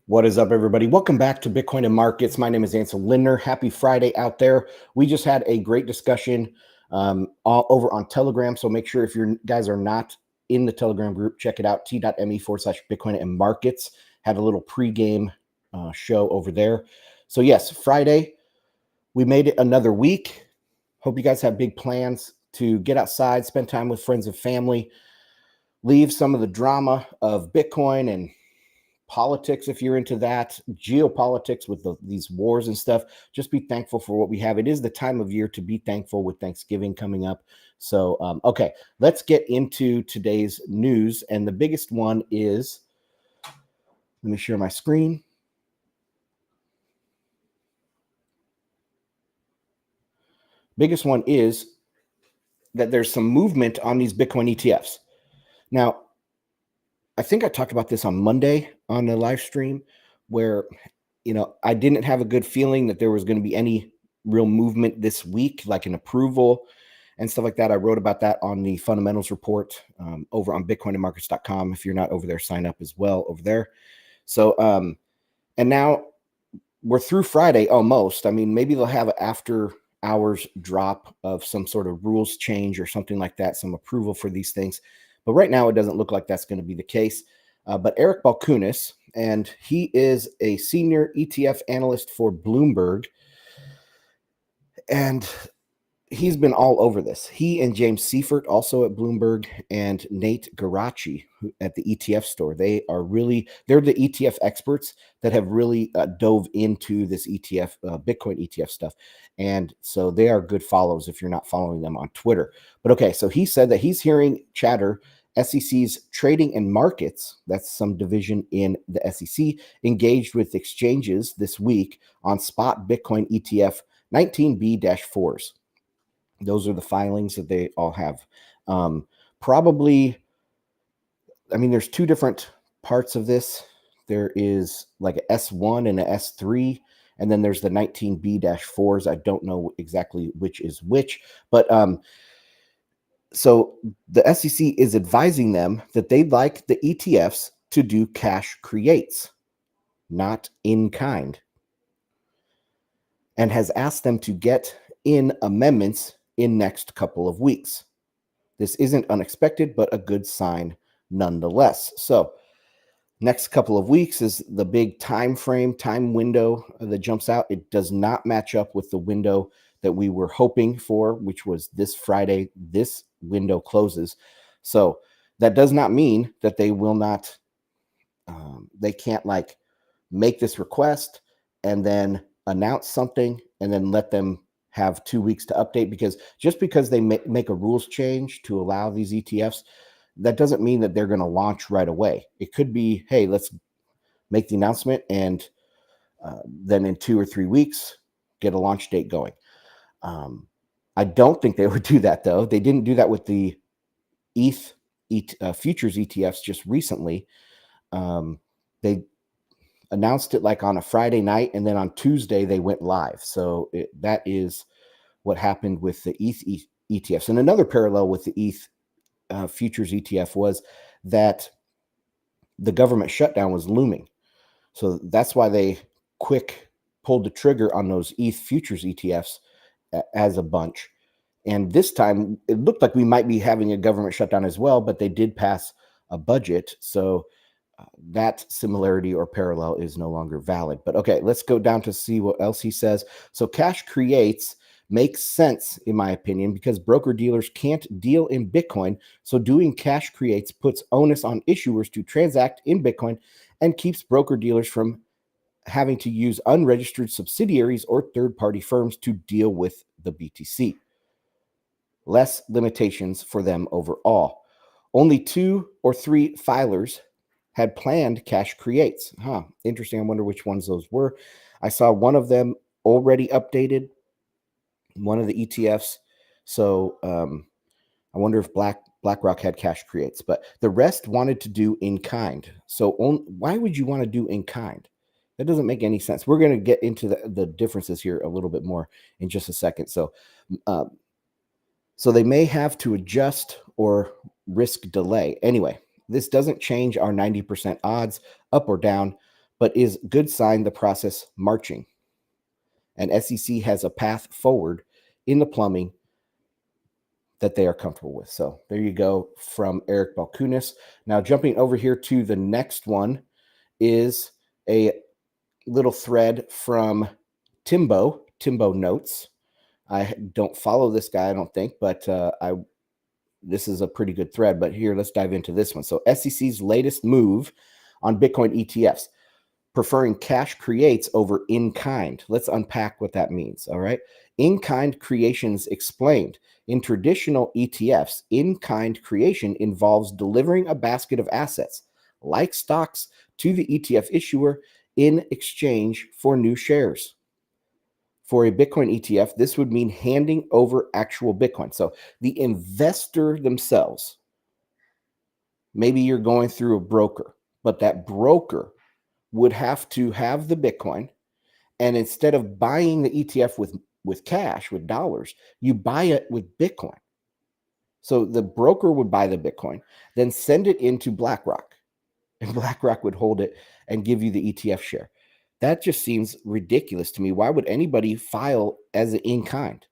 What is up, everybody? Welcome back to Bitcoin and Markets. My name is Ansel Lindner. Happy Friday out there. We just had a great discussion all over on Telegram. So make sure if you guys are not in the Telegram group, check it out, t.me/Bitcoin and Markets. Had a little pregame show over there. So yes, Friday, we made it another week. Hope you guys have big plans to get outside, spend time with friends and family, leave some of the drama of Bitcoin and politics if you're into that, geopolitics with these wars and stuff. Just be thankful for what we have. It is the time of year to be thankful with Thanksgiving coming up. So okay, let's get into today's news. And the biggest one is, let me share my screen. Biggest one is that there's some movement on these Bitcoin ETFs. Now, I think I talked about this on Monday on the live stream where, I didn't have a good feeling that there was going to be any real movement this week, like an approval and stuff like that. I wrote about that on the fundamentals report over on bitcoinandmarkets.com. If you're not over there, sign up as well over there. So, and now we're through Friday almost. I mean, maybe they'll have an after hours drop of some sort of rules change or something like that, some approval for these things. But right now, it doesn't look like that's going to be the case. But Eric Balkunas, and he is a senior ETF analyst for Bloomberg, and he's been all over this. He and James Seifert, also at Bloomberg, and Nate Garachi at the ETF store. They're the ETF experts that have really dove into this ETF, Bitcoin ETF stuff. And so they are good follows if you're not following them on Twitter. But okay, so he said that he's hearing chatter SEC's trading and markets, that's some division in the SEC, engaged with exchanges this week on spot Bitcoin ETF 19B-4s. Those are the filings that they all have. There's two different parts of this. There is like a S1 and a S3, and then there's the 19B-4s. I don't know exactly which is which, but so the SEC is advising them that they'd like the ETFs to do cash creates, not in kind, and has asked them to get in amendments in next couple of weeks. This isn't unexpected, but a good sign nonetheless. So next couple of weeks is the big time window that jumps out. It does not match up with the window that we were hoping for, which was this Friday. This window closes. So that does not mean that they will not, they can't like make this request and then announce something and then let them have 2 weeks to update, because just because they make a rules change to allow these ETFs, that doesn't mean that they're going to launch right away. It could be, hey, let's make the announcement and then in 2 or 3 weeks, get a launch date going. I don't think they would do that, though. They didn't do that with the ETH futures ETFs just recently. They announced it like on a Friday night, and then on Tuesday they went live. So that is what happened with the ETH ETFs. And another parallel with the ETH futures ETF was that the government shutdown was looming. So that's why they quick pulled the trigger on those ETH futures ETFs as a bunch. And this time it looked like we might be having a government shutdown as well, but they did pass a budget. So that similarity or parallel is no longer valid. But okay, let's go down to see what else he says. So cash creates makes sense, in my opinion, because broker dealers can't deal in Bitcoin. So doing cash creates puts onus on issuers to transact in Bitcoin and keeps broker dealers from having to use unregistered subsidiaries or third-party firms to deal with the BTC. Less limitations for them overall. Only 2 or 3 filers had planned cash creates. Interesting. I wonder which ones those were. I saw one of them already updated, one of the ETFs. So I wonder if BlackRock had cash creates, but the rest wanted to do in kind. So why would you want to do in kind? That doesn't make any sense. We're going to get into the differences here a little bit more in just a second. So they may have to adjust or risk delay. Anyway, this doesn't change our 90% odds up or down, but is good sign the process marching. And SEC has a path forward in the plumbing that they are comfortable with. So there you go from Eric Balkunis. Now jumping over here to the next one is a little thread from Timbo Notes. I don't follow this guy, I don't think, but this is a pretty good thread. But here, let's dive into this one. So SEC's latest move on Bitcoin ETFs, preferring cash creates over in-kind. Let's unpack what that means, all right? In-kind creations explained. In traditional ETFs, in-kind creation involves delivering a basket of assets, like stocks, to the ETF issuer in exchange for new shares. For a Bitcoin ETF, this would mean handing over actual Bitcoin. So the investor themselves, maybe you're going through a broker, but that broker would have to have the Bitcoin. And instead of buying the ETF with cash, with dollars, you buy it with Bitcoin. So the broker would buy the Bitcoin, then send it into BlackRock, and BlackRock would hold it and give you the ETF share. That just seems ridiculous to me. Why would anybody file as an in-kind?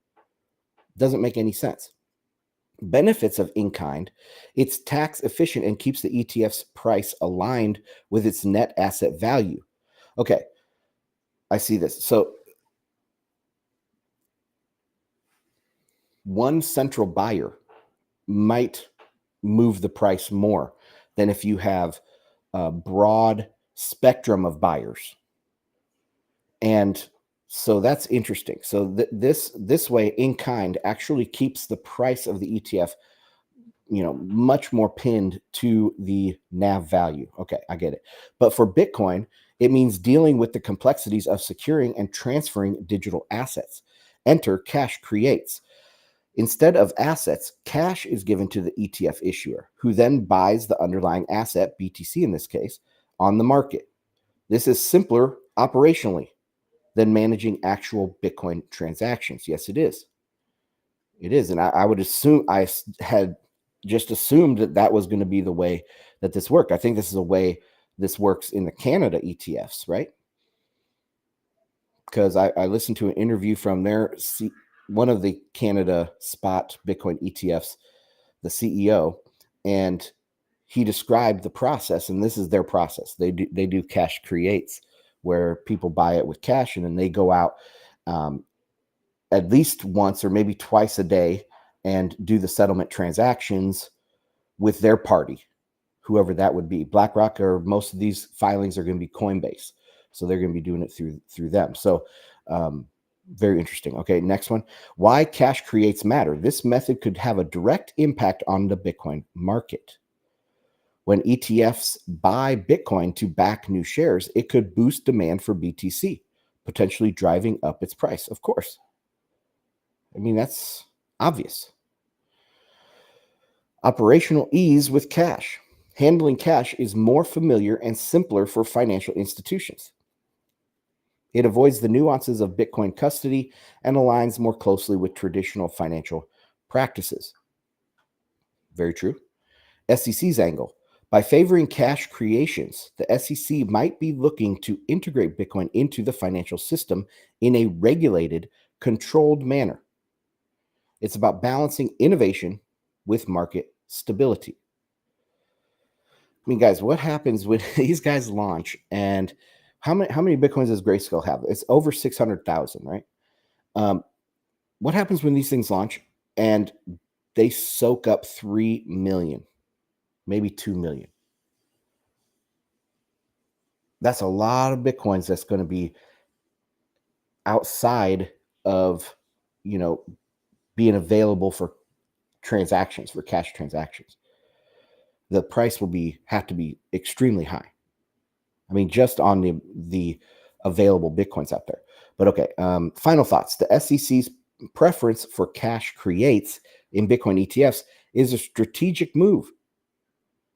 Doesn't make any sense. Benefits of in-kind, it's tax efficient and keeps the ETF's price aligned with its net asset value. Okay, I see this. So one central buyer might move the price more than if you have a broad spectrum of buyers. And so that's interesting. So this way, in kind actually keeps the price of the ETF, much more pinned to the NAV value. Okay, I get it. But for Bitcoin, it means dealing with the complexities of securing and transferring digital assets. Enter cash creates. Instead of assets, cash is given to the ETF issuer, who then buys the underlying asset, BTC in this case, on the market. This is simpler operationally than managing actual Bitcoin transactions. Yes, it is. It is. And I would assume, I had just assumed that was going to be the way that this worked. I think this is a way this works in the Canada ETFs, right? Because I listened to an interview from one of the Canada spot Bitcoin ETFs, the CEO, and he described the process, and this is their process. They do cash creates, where people buy it with cash, and then they go out at least once or maybe twice a day and do the settlement transactions with their party, whoever that would be. BlackRock, or most of these filings are going to be Coinbase, so they're going to be doing it through them. So very interesting. Okay, next one. Why cash creates matter. This method could have a direct impact on the Bitcoin market. When ETFs buy Bitcoin to back new shares, it could boost demand for BTC, potentially driving up its price. Of course. I mean, that's obvious. Operational ease with cash. Handling cash is more familiar and simpler for financial institutions. It avoids the nuances of Bitcoin custody and aligns more closely with traditional financial practices. Very true. SEC's angle. By favoring cash creations, the SEC might be looking to integrate Bitcoin into the financial system in a regulated, controlled manner. It's about balancing innovation with market stability. I mean, guys, what happens when these guys launch, and how many Bitcoins does Grayscale have? It's over 600,000, right? What happens when these things launch and they soak up 3 million, maybe 2 million? That's a lot of Bitcoins that's going to be outside of, being available for transactions, for cash transactions. The price will have to be extremely high. I mean, just on the available Bitcoins out there. But okay, final thoughts. The SEC's preference for cash creates in Bitcoin ETFs is a strategic move.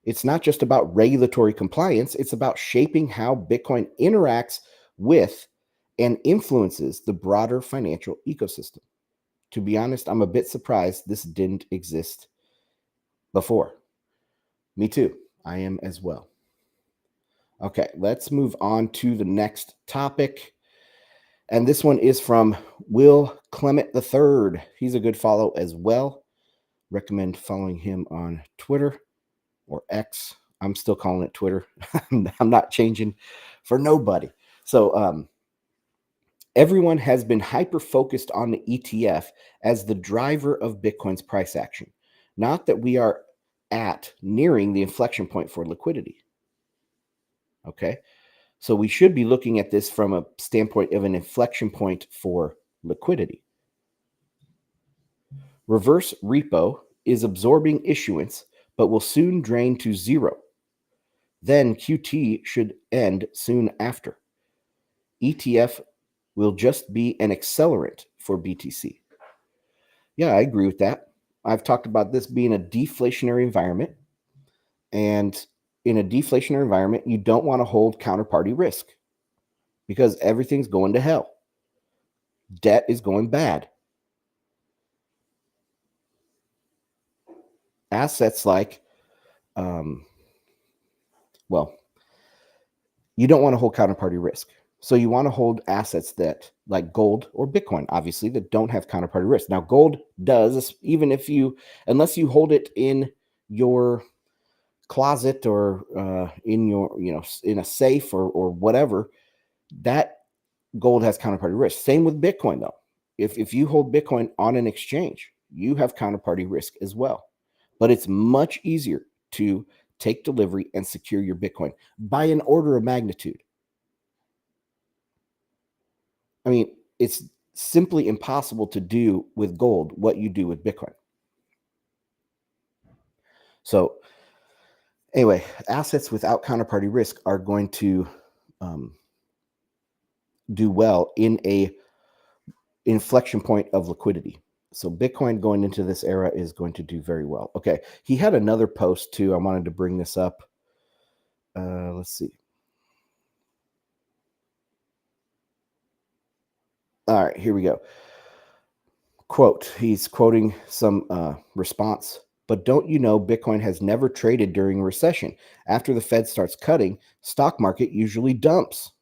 It's not just about regulatory compliance. It's about shaping how Bitcoin interacts with and influences the broader financial ecosystem. To be honest, I'm a bit surprised this didn't exist before. Me too. I am as well. Okay, let's move on to the next topic. And this one is from Will Clement III. He's a good follow as well. Recommend following him on Twitter or X. I'm still calling it Twitter. I'm not changing for nobody. So, everyone has been hyper focused on the ETF as the driver of Bitcoin's price action. Not that we are at nearing the inflection point for liquidity. Okay. So we should be looking at this from a standpoint of an inflection point for liquidity. Reverse repo is absorbing issuance, but will soon drain to zero. Then QT should end soon after. ETF will just be an accelerant for BTC. Yeah, I agree with that. I've talked about this being a deflationary environment. And in a deflationary environment, you don't want to hold counterparty risk because everything's going to hell. Debt is going bad. Assets like, you don't want to hold counterparty risk. So you want to hold assets that, like gold or Bitcoin, obviously, that don't have counterparty risk. Now, gold does, even if unless you hold it in your closet or in your, in a safe or whatever, that gold has counterparty risk. Same with Bitcoin, though. If you hold Bitcoin on an exchange, you have counterparty risk as well. But it's much easier to take delivery and secure your Bitcoin by an order of magnitude. I mean, it's simply impossible to do with gold what you do with Bitcoin. So anyway, assets without counterparty risk are going to do well in a inflection point of liquidity. So Bitcoin going into this era is going to do very well. Okay, he had another post too. I wanted to bring this up. Let's see. All right, here we go. Quote, he's quoting some response. But don't you know Bitcoin has never traded during a recession? After the Fed starts cutting, stock market usually dumps.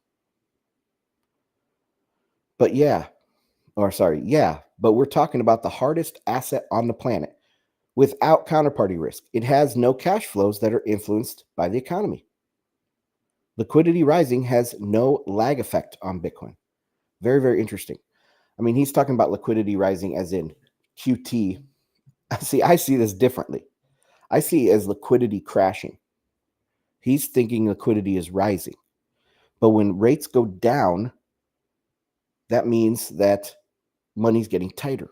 But yeah, but we're talking about the hardest asset on the planet without counterparty risk. It has no cash flows that are influenced by the economy. Liquidity rising has no lag effect on Bitcoin. Very, very interesting. I mean, he's talking about liquidity rising as in QT. I see this differently. I see it as liquidity crashing. He's thinking liquidity is rising. But when rates go down, that means that money's getting tighter.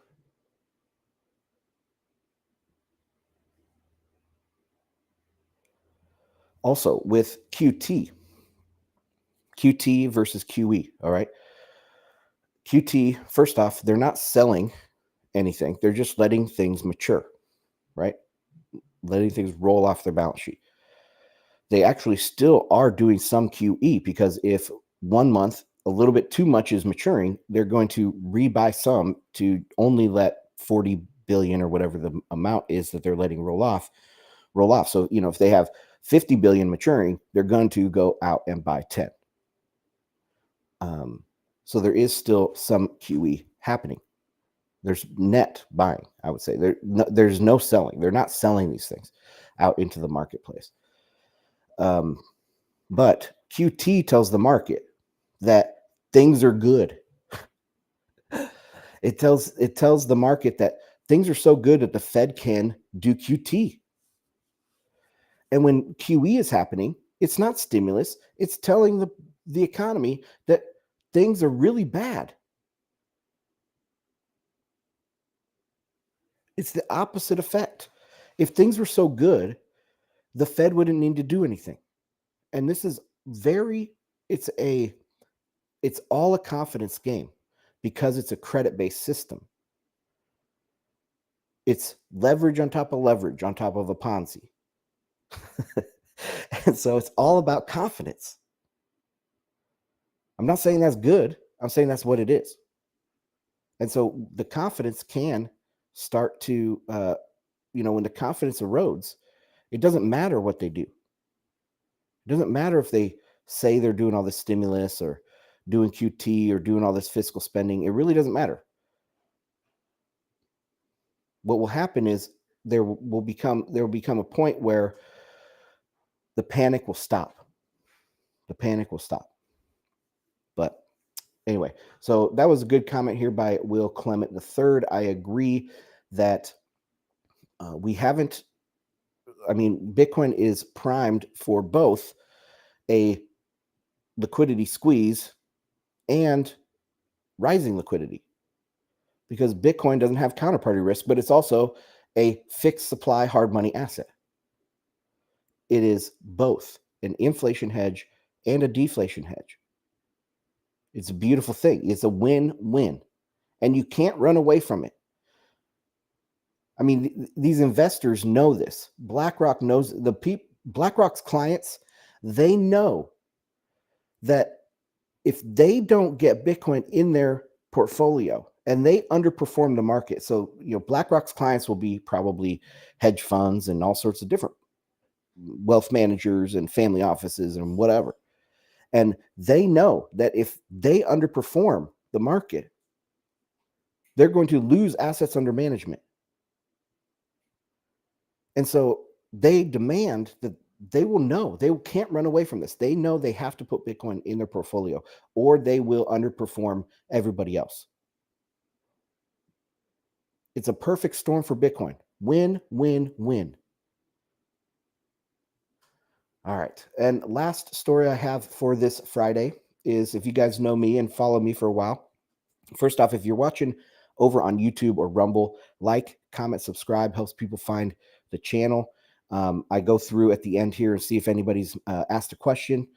Also, with QT versus QE, all right? QT, first off, they're not selling anything. They're just letting things mature, right? Letting things roll off their balance sheet. They actually still are doing some QE because if 1 month a little bit too much is maturing, they're going to rebuy some to only let 40 billion or whatever the amount is that they're letting roll off. So, if they have 50 billion maturing, they're going to go out and buy 10. So there is still some QE happening. There's net buying, I would say. There's no selling. They're not selling these things out into the marketplace. But QT tells the market that things are good. It tells the market that things are so good that the Fed can do QT. And when QE is happening, it's not stimulus. It's telling the economy that things are really bad. It's the opposite effect. If things were so good, the Fed wouldn't need to do anything. And this is it's all a confidence game because it's a credit-based system. It's leverage on top of leverage on top of a Ponzi. And so it's all about confidence. I'm not saying that's good. I'm saying that's what it is. And so the confidence can start to, when the confidence erodes, it doesn't matter what they do. It doesn't matter if they say they're doing all this stimulus or doing QT or doing all this fiscal spending. It really doesn't matter. What will happen is there will become a point where the panic will stop. The panic will stop. But anyway, so that was a good comment here by Will Clement III. I agree that we haven't, I mean, Bitcoin is primed for both a liquidity squeeze and rising liquidity, because Bitcoin doesn't have counterparty risk, but it's also a fixed supply hard money asset. It is both an inflation hedge and a deflation hedge. It's a beautiful thing. It's a win-win, and you can't run away from it. I mean, these investors know this. BlackRock knows BlackRock's clients, they know that if they don't get Bitcoin in their portfolio and they underperform the market, so BlackRock's clients will be probably hedge funds and all sorts of different wealth managers and family offices and whatever. And they know that if they underperform the market, they're going to lose assets under management. And so they demand that they will know they can't run away from this. They know they have to put Bitcoin in their portfolio or they will underperform everybody else. It's a perfect storm for Bitcoin. Win, win, win. All right. And last story I have for this Friday is, if you guys know me and follow me for a while, first off, if you're watching over on YouTube or Rumble, like, comment, subscribe, helps people find the channel. I go through at the end here and see if anybody's asked a question,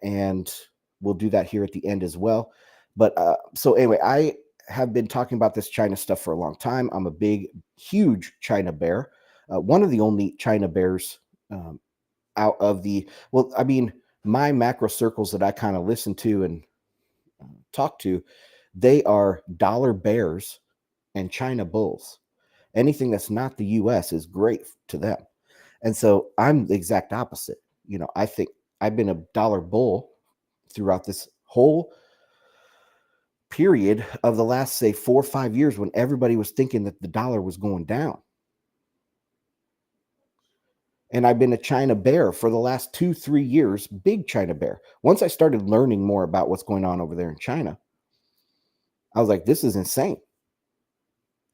and we'll do that here at the end as well. But so anyway, I have been talking about this China stuff for a long time. I'm a big, huge China bear. One of the only China bears out of my macro circles that I kind of listen to and talk to, they are dollar bears and China bulls. Anything that's not the US is great to them. And so I'm the exact opposite. I think I've been a dollar bull throughout this whole period of the last, say, 4 or 5 years, when everybody was thinking that the dollar was going down. And I've been a China bear for the last 2-3 years, big China bear. Once I started learning more about what's going on over there in China, I was like, this is insane.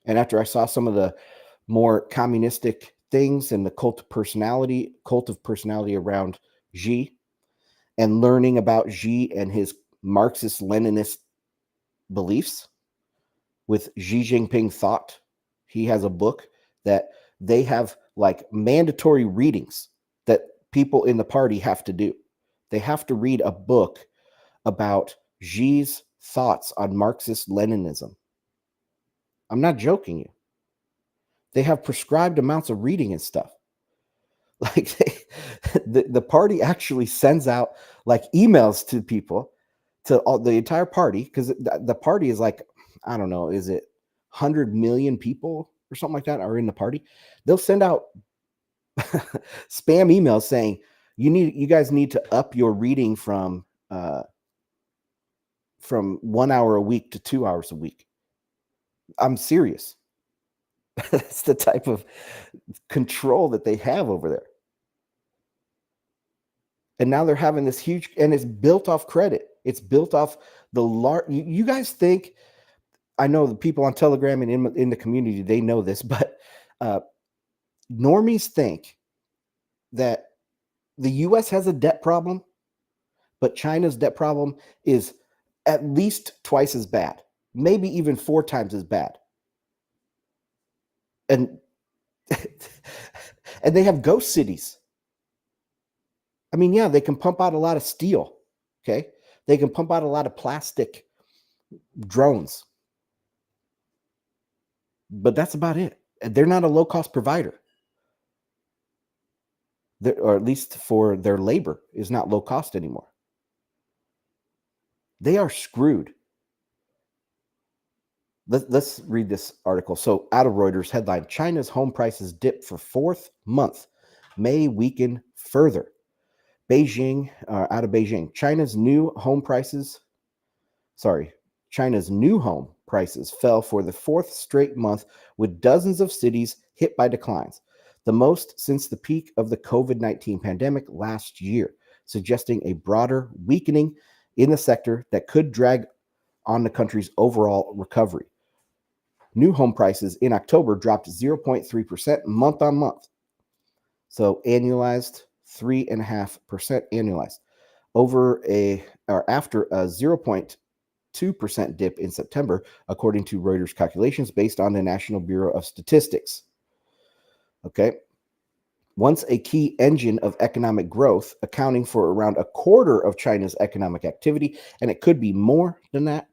And after I saw some of the more communistic things and the cult of personality around Xi, and learning about Xi and his Marxist-Leninist beliefs with Xi Jinping thought, he has a book that they have like mandatory readings that people in the party have to do. They have to read a book about Xi's thoughts on Marxist-Leninism. I'm not joking you. They have prescribed amounts of reading and stuff. Like the party actually sends out like emails to people, to all the entire party, because the party is like, I don't know, is it 100 million people or something like that are in the party? They'll send out spam emails saying you guys need to up your reading from 1 hour a week to 2 hours a week. I'm serious. That's the type of control that they have over there. And now they're having this huge, and it's built off credit. It's built off the large. You guys think, I know the people on Telegram and in the community, they know this, but normies think that the US has a debt problem, but China's debt problem is at least twice as bad, maybe even 4 times as bad. And and they have ghost cities. I mean, yeah, they can pump out a lot of steel. Okay. They can pump out a lot of plastic drones, but that's about it. They're not a low cost provider. Or at least for their labor is not low cost anymore. They are screwed. Let's read this article. So, out of Reuters, headline: China's home prices dip for 4th month, may weaken further. Out of Beijing, China's new home prices fell for the fourth straight month, with dozens of cities hit by declines, the most since the peak of the COVID-19 pandemic last year, suggesting a broader weakening in the sector that could drag on the country's overall recovery. New home prices in October dropped 0.3% month on month. So annualized, 3.5% annualized. After a 0.2% dip in September, according to Reuters calculations based on the National Bureau of Statistics. Okay. Once a key engine of economic growth, accounting for around a quarter of China's economic activity, and it could be more than that.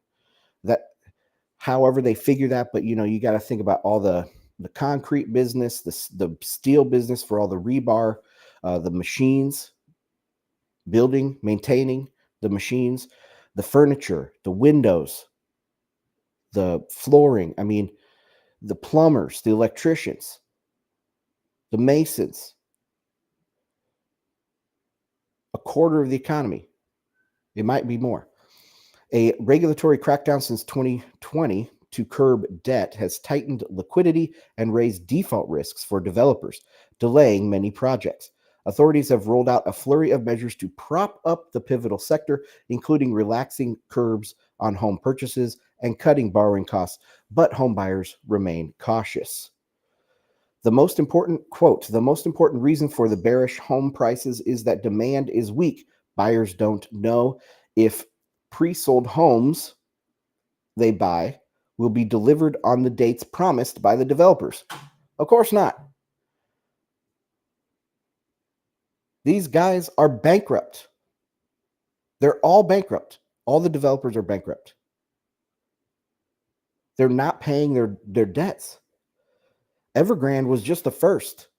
However they figure that, but you got to think about all the concrete business, the steel business for all the rebar, the machines, building, maintaining the machines, the furniture, the windows, the flooring. I mean, the plumbers, the electricians, the masons. A quarter of the economy. It might be more. A regulatory crackdown since 2020 to curb debt has tightened liquidity and raised default risks for developers, delaying many projects. Authorities have rolled out a flurry of measures to prop up the pivotal sector, including relaxing curbs on home purchases and cutting borrowing costs, but homebuyers remain cautious. The most important reason for the bearish home prices is that demand is weak. Buyers don't know if pre-sold homes they buy will be delivered on the dates promised by the developers. Of course not. These guys are bankrupt. They're all bankrupt. All the developers are bankrupt. They're not paying their debts. Evergrande was just the first.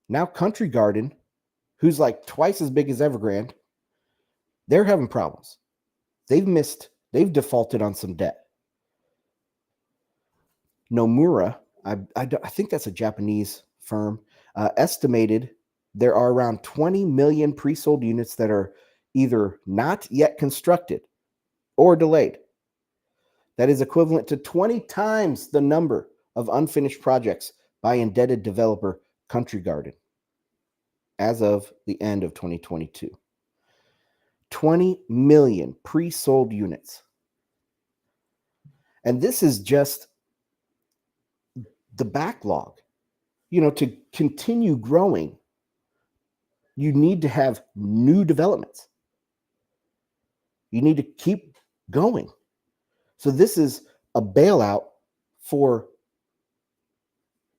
Now Country Garden, who's like twice as big as Evergrande, they're having problems. They've defaulted on some debt. Nomura, I think that's a Japanese firm, estimated there are around 20 million pre-sold units that are either not yet constructed or delayed. That is equivalent to 20 times the number of unfinished projects by indebted developer Country Garden as of the end of 2022. 20 million pre-sold units. And this is just the backlog. To continue growing, you need to have new developments. You need to keep going. So this is a bailout for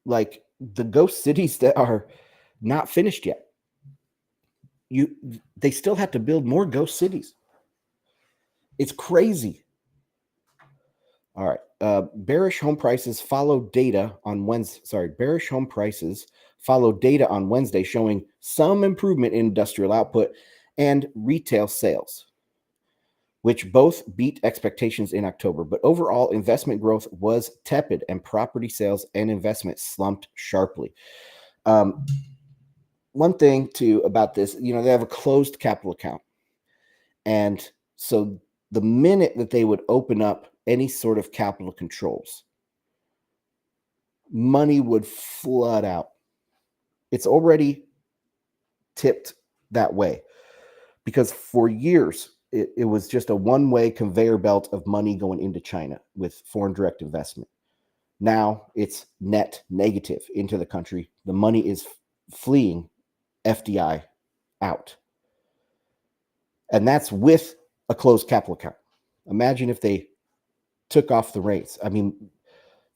like the ghost cities that are not finished yet. They still have to build more ghost cities. It's crazy. All right. Bearish home prices follow data on Wednesday. Bearish home prices follow data on Wednesday showing some improvement in industrial output and retail sales, which both beat expectations in October. But overall, investment growth was tepid, and property sales and investment slumped sharply. One thing too about this, they have a closed capital account, and so the minute that they would open up any sort of capital controls, money would flood out. It's already tipped that way because for years it was just a one-way conveyor belt of money going into China with foreign direct investment. Now it's net negative into the country. The money is fleeing FDI out. And that's with a closed capital account. Imagine if they took off the rates. I mean,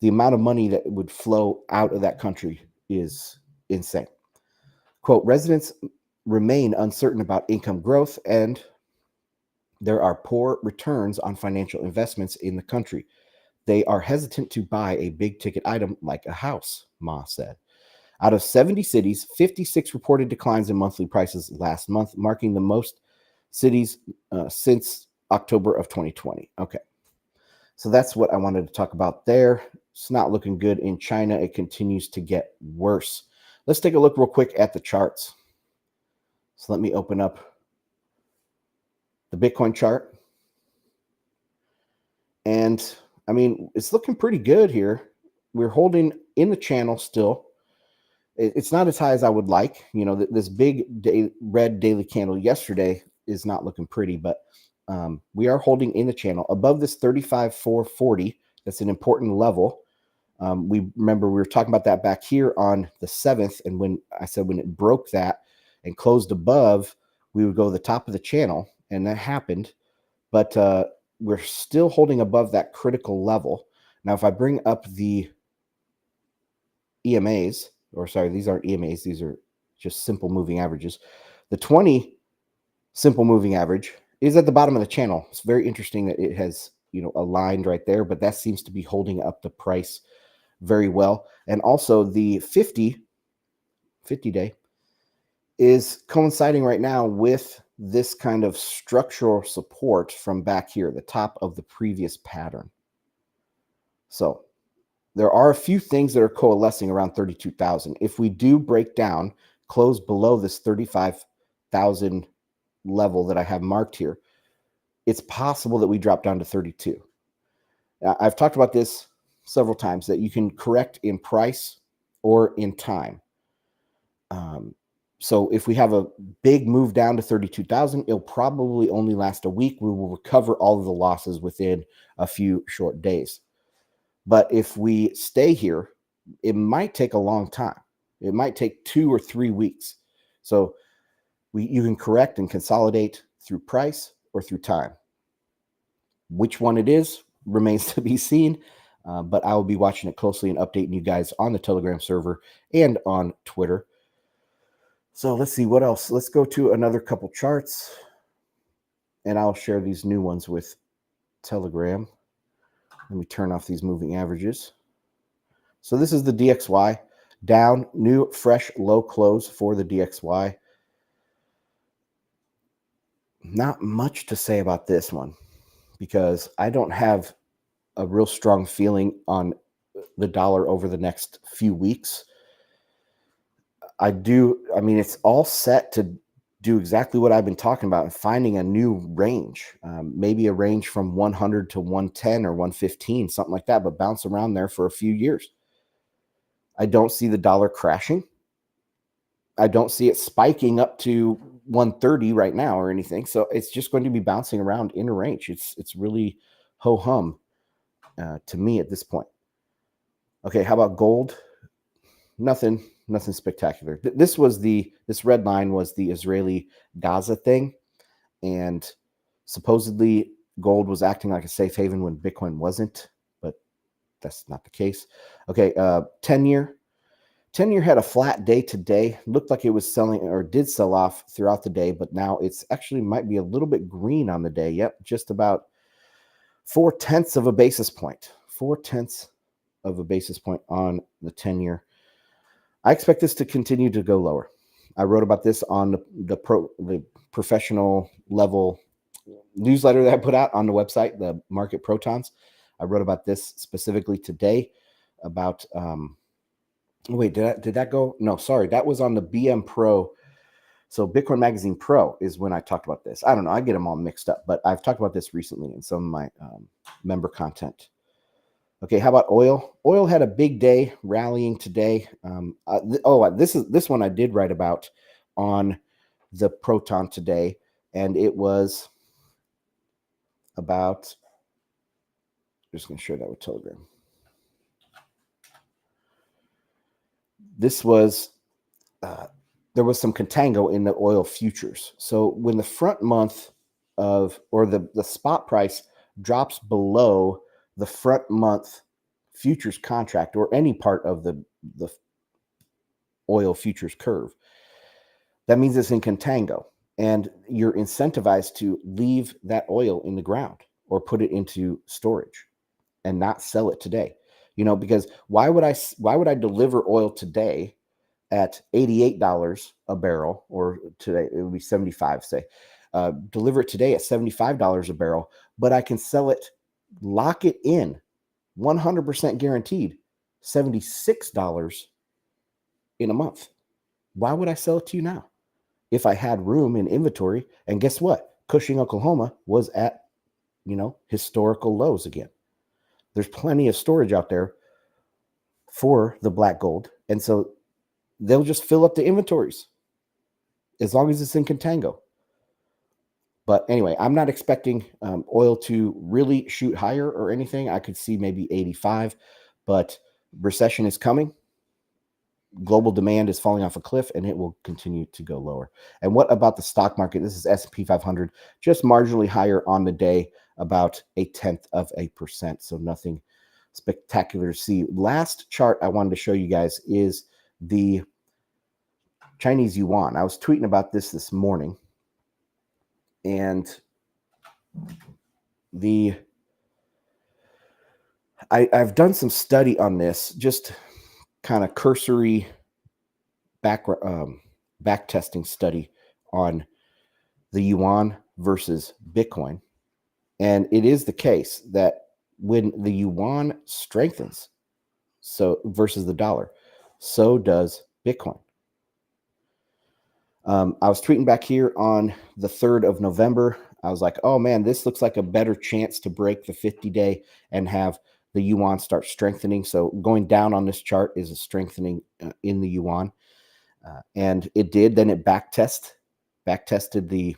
the amount of money that would flow out of that country is insane. Quote, residents remain uncertain about income growth, and there are poor returns on financial investments in the country. They are hesitant to buy a big ticket item like a house, Ma said. Out of 70 cities, 56 reported declines in monthly prices last month, marking the most cities since October of 2020. Okay. So that's what I wanted to talk about there. It's not looking good in China. It continues to get worse. Let's take a look real quick at the charts. So let me open up the Bitcoin chart. And I mean, it's looking pretty good here. We're holding in the channel still. It's not as high as I would like. You know, this big red daily candle yesterday is not looking pretty, but we are holding in the channel above this 35,440. That's an important level. We remember we were talking about that back here on the 7th. And when I said when it broke that and closed above, we would go to the top of the channel, and that happened. But we're still holding above that critical level. Now, if I bring up the EMAs, or sorry, these aren't EMAs, these are just simple moving averages. The 20 simple moving average is at the bottom of the channel. It's very interesting that it has, you know, aligned right there, but that seems to be holding up the price very well. And also the 50 day is coinciding right now with this kind of structural support from back here, the top of the previous pattern. So there are a few things that are coalescing around 32,000. If we do break down, close below this 35,000 level that I have marked here, it's possible that we drop down to 32. Now, I've talked about this several times, that you can correct in price or in time. So if we have a big move down to 32,000, it'll probably only last a week. We will recover all of the losses within a few short days. But if we stay here, it might take a long time. It might take 2 or 3 weeks. So you can correct and consolidate through price or through time. Which one it is remains to be seen, but I will be watching it closely and updating you guys on the Telegram server and on Twitter. So let's see what else. Let's go to another couple charts, and I'll share these new ones with Telegram. Let me turn off these moving averages. So this is the DXY, down, new, fresh, low close for the DXY. Not much to say about this one because I don't have a real strong feeling on the dollar over the next few weeks. I mean, it's all set to do exactly what I've been talking about and finding a new range, maybe a range from 100 to 110 or 115, something like that, but bounce around there for a few years. I don't see the dollar crashing. I don't see it spiking up to 130 right now or anything. So it's just going to be bouncing around in a range. It's really ho-hum to me at this point. Okay, how about gold? Nothing spectacular. This red line was the Israeli Gaza thing, and supposedly gold was acting like a safe haven when Bitcoin wasn't, but that's not the case. Okay, 10-year had a flat day today. Looked like it was selling or did sell off throughout the day, but now it's actually might be a little bit green on the day. Yep, just about 0.4 of a basis point. 0.4 of a basis point on the 10-year. I expect this to continue to go lower. I wrote about this on the professional level newsletter that I put out on the website, the Market Protons. I wrote about this specifically today about wait, did that go? No, sorry, that was on the BM Pro. So Bitcoin Magazine Pro is when I talked about this. I don't know, I get them all mixed up, but I've talked about this recently in some of my member content. Okay, how about oil? Oil had a big day rallying today. This one I did write about on the Proton today, and it was about. I'm just going to share that with Telegram. This was there was some contango in the oil futures. So when the front month of or the spot price drops below the front month futures contract or any part of the oil futures curve, that means it's in contango, and you're incentivized to leave that oil in the ground or put it into storage and not sell it today. You know, because why would I deliver oil today at $88 a barrel, or today it would be 75, say, deliver it today at $75 a barrel, but I can sell it, lock it in 100% guaranteed $76 in a month. Why would I sell it to you now? if I had room in inventory. And guess what? Cushing, Oklahoma was at, historical lows again. There's plenty of storage out there for the black gold. And so they'll just fill up the inventories as long as it's in contango. But anyway, I'm not expecting oil to really shoot higher or anything. I could see maybe 85, but recession is coming. Global demand is falling off a cliff, and it will continue to go lower. And what about the stock market? This is S&P 500, just marginally higher on the day, about 0.1%. So nothing spectacular to see. Last chart I wanted to show you guys is the Chinese yuan. I was tweeting about this morning, and I've done some study on this, just kind of cursory back testing study on the yuan versus Bitcoin. And it is the case that when the yuan strengthens, so versus the dollar, so does Bitcoin. I was tweeting back here on the 3rd of November. I was like, oh man, this looks like a better chance to break the 50-day and have the yuan start strengthening. So going down on this chart is a strengthening in the yuan. And it did. Then it back tested the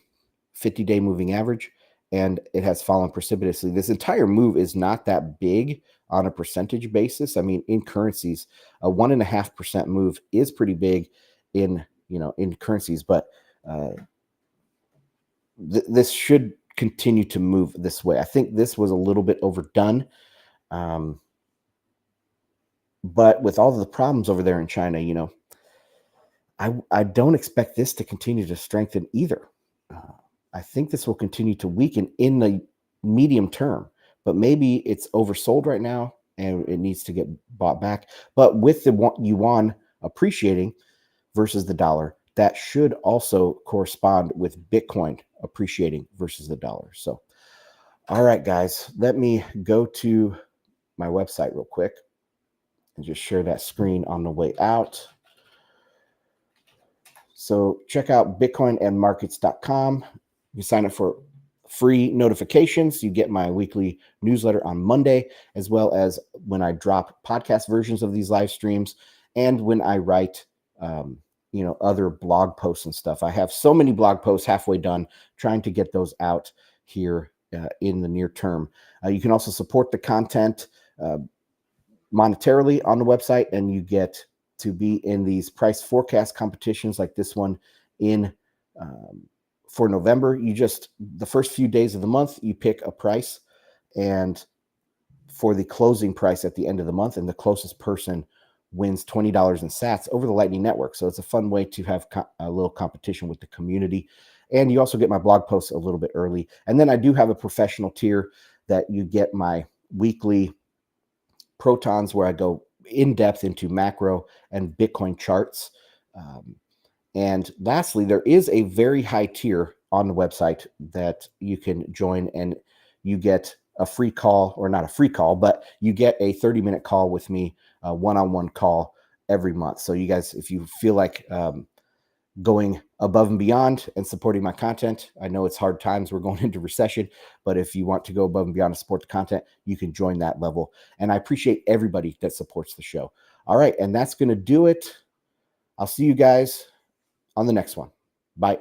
50-day moving average, and it has fallen precipitously. This entire move is not that big on a percentage basis. I mean, in currencies, a 1.5% move is pretty big in currencies, but this should continue to move this way. I think this was a little bit overdone. But with all of the problems over there in China, I don't expect this to continue to strengthen either. I think this will continue to weaken in the medium term, but maybe it's oversold right now and it needs to get bought back. But with the yuan appreciating versus the dollar, that should also correspond with Bitcoin appreciating versus the dollar. So, all right, guys, let me go to my website real quick and just share that screen on the way out. So check out bitcoinandmarkets.com. You sign up for free notifications. You get my weekly newsletter on Monday, as well as when I drop podcast versions of these live streams and when I write other blog posts and stuff. I have so many blog posts halfway done, trying to get those out here in the near term. You can also support the content monetarily on the website, and you get to be in these price forecast competitions like this one in for November. The first few days of the month, you pick a price, and for the closing price at the end of the month, and the closest person wins $20 in sats over the Lightning Network. So it's a fun way to have a little competition with the community. And you also get my blog posts a little bit early. And then I do have a professional tier that you get my weekly protons, where I go in depth into macro and Bitcoin charts. And lastly, there is a very high tier on the website that you can join, and you get a free call, or not a free call, but you get a 30-minute call with me, a one-on-one call every month. So you guys, if you feel like going above and beyond and supporting my content, I know it's hard times, we're going into recession, but if you want to go above and beyond to support the content, you can join that level. And I appreciate everybody that supports the show. All right, and that's going to do it. I'll see you guys on the next one. Bye.